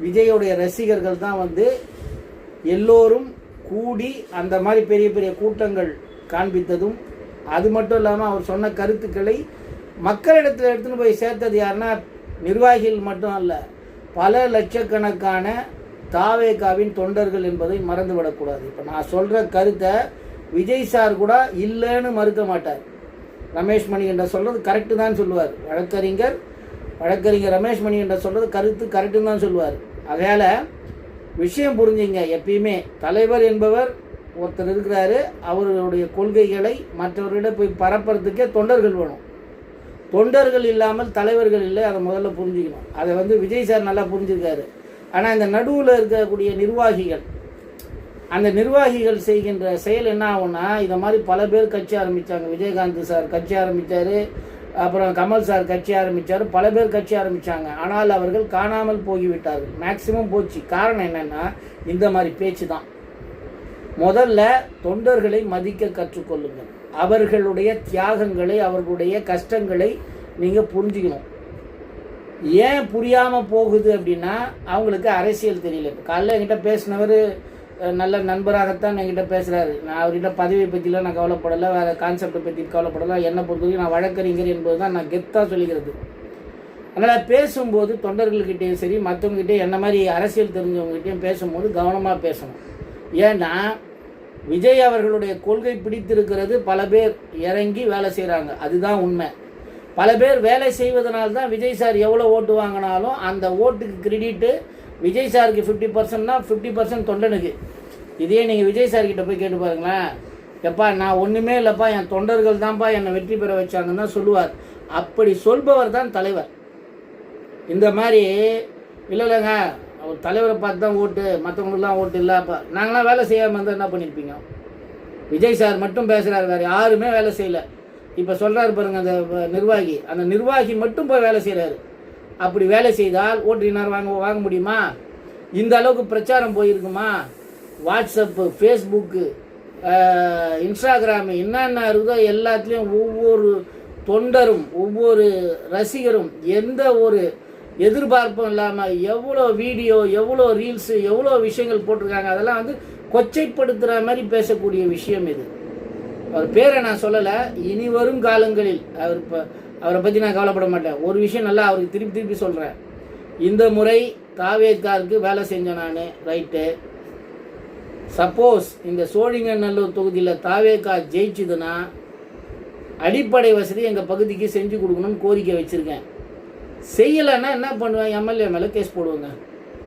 விஜயோடைய ரசிகர்கள் தான் எல்லோரும் கூடி அந்த மாதிரி பெரிய பெரிய கூட்டங்கள் காண்பித்ததும், அது மட்டும் இல்லாமல் அவர் சொன்ன கருத்துக்களை மக்களிடத்தில் எடுத்துன்னு போய் சேர்த்தது யாருன்னா நிர்வாகிகள் மட்டும் அல்ல, பல லட்சக்கணக்கான தாவேகாவின் தொண்டர்கள் என்பதை மறந்துவிடக்கூடாது. இப்போ நான் சொல்கிற கருத்தை விஜய் சார் கூட இல்லைன்னு மறுக்க மாட்டார். ரமேஷ் மணிகண்டன் சொல்கிறது கரெக்டு தான் சொல்லுவார். வழக்கறிஞர் ரமேஷ் மணிகண்டன் சொல்கிறது கருத்து கரெக்டுன்னு தான் சொல்லுவார். அதனால் விஷயம் புரிஞ்சுங்க. எப்பயுமே தலைவர் என்பவர் ஒருத்தர் இருக்கிறாரு, அவர்களுடைய கொள்கைகளை மற்றவர்களிடம் போய் பரப்புறதுக்கே தொண்டர்கள் வேணும். தொண்டர்கள் இல்லாமல் தலைவர்கள் இல்லை, அதை முதல்ல புரிஞ்சுக்கணும். அதை விஜய் சார் நல்லா புரிஞ்சுருக்காரு. ஆனால் இந்த நடுவில் இருக்கக்கூடிய நிர்வாகிகள், அந்த நிர்வாகிகள் செய்கின்ற செயல் என்ன ஆகும்னா, இதை மாதிரி பல பேர் கட்சி ஆரம்பித்தாங்க. விஜயகாந்த் சார் கட்சி ஆரம்பித்தார், அப்புறம் கமல் சார் கட்சி ஆரம்பித்தார், பல பேர் கட்சி ஆரம்பித்தாங்க. ஆனால் அவர்கள் காணாமல் போய்விட்டார்கள், மேக்சிமம் போச்சு. காரணம் என்னென்னா இந்த மாதிரி பேச்சு தான். முதல்ல தொண்டர்களை மதிக்க கற்றுக்கொள்ளுங்கள். அவர்களுடைய தியாகங்களை, அவர்களுடைய கஷ்டங்களை நீங்கள் புரிஞ்சுக்கணும். ஏன் புரியாமல் போகுது அப்படின்னா, அவங்களுக்கு அரசியல் தெரியல. இப்போ காலையில் என்கிட்ட பேசினவர் நல்ல நண்பராகத்தான் என்கிட்ட பேசுகிறாரு. நான் அவர்கிட்ட பதவியை பற்றிலாம் நான் கவலைப்படலை, வேறு கான்செப்டை பற்றி கவலைப்படலை. என்னை பொறுத்தவரைக்கும் நான் வழக்கறிஞர் என்பது தான் நான் கெத்தாக சொல்லிக்கிறது. அதனால் பேசும்போது தொண்டர்கள்கிட்டையும் சரி, மற்றவங்ககிட்டையும் என்ன மாதிரி அரசியல் தெரிஞ்சவங்ககிட்டையும் பேசும்போது கவனமாக பேசணும். ஏன்னா விஜய் அவர்களுடைய கொள்கை பிடித்திருக்கிறது, பல பேர் இறங்கி வேலை செய்கிறாங்க, அதுதான் உண்மை. பல பேர் வேலை செய்வதனால்தான் விஜய் சார் எவ்வளோ ஓட்டு வாங்கினாலும் அந்த ஓட்டுக்கு கிரெடிட்டு விஜய் சாருக்கு 50%னா 50% தொண்டனுக்கு. இதே நீங்கள் விஜய் சார்கிட்ட போய் கேட்டு பாருங்களேன், எப்பா நான் ஒன்றுமே இல்லைப்பா, என் தொண்டர்கள் தான்ப்பா என்னை வெற்றி பெற வச்சாங்கன்னு தான் சொல்லுவார். அப்படி சொல்பவர் தான் தலைவர். இந்த மாதிரி இல்லைங்க அவர் தலைவரை பார்த்து தான் ஓட்டு, மற்றவங்களுக்குலாம் ஓட்டு இல்லைப்பா, நாங்களாம் வேலை செய்யாமல் இருந்தால் என்ன பண்ணியிருப்பீங்க? விஜய் சார் மட்டும் பேசுகிறாரு, வேறு யாருமே வேலை செய்யலை. இப்போ சொல்கிறாரு பாருங்கள் அந்த நிர்வாகி மட்டும் போய் வேலை செய்கிறாரு. அப்படி வேலை செய்தால் ஓட்டு வாங்க முடியுமா? இந்த அளவுக்கு பிரச்சாரம் போயிருக்குமா? வாட்ஸ்அப்பு, ஃபேஸ்புக்கு, இன்ஸ்டாகிராமு, என்னென்ன இருக்குதோ எல்லாத்துலேயும் ஒவ்வொரு தொண்டரும் ஒவ்வொரு ரசிகரும் எந்த ஒரு எதிர்பார்ப்பும் இல்லாமல் எவ்வளோ வீடியோ, எவ்வளோ ரீல்ஸு, எவ்வளோ விஷயங்கள் போட்டிருக்காங்க. அதெல்லாம் கொச்சைப்படுத்துகிற மாதிரி பேசக்கூடிய விஷயம் இது. அவர் பேரை நான் சொல்லலை. இனி வரும் காலங்களில் அவரை பற்றி நான் கவலைப்பட மாட்டேன். ஒரு விஷயம் நல்லா அவருக்கு திருப்பி சொல்கிறேன். இந்த முறை தாவேக்காருக்கு வேலை செஞ்சேன் நான், ரைட்டு. சப்போஸ் இந்த சோழிங்கநல்லூர் தொகுதியில் தாவேக்கா ஜெயிச்சுதுன்னா அடிப்படை வசதி எங்கள் பகுதிக்கு செஞ்சு கொடுக்கணும்னு கோரிக்கை வச்சுருக்கேன். செய்யலைன்னா என்ன பண்ணுவேன்? எம்எல்ஏ மேலே கேஸ் போடுவேங்க.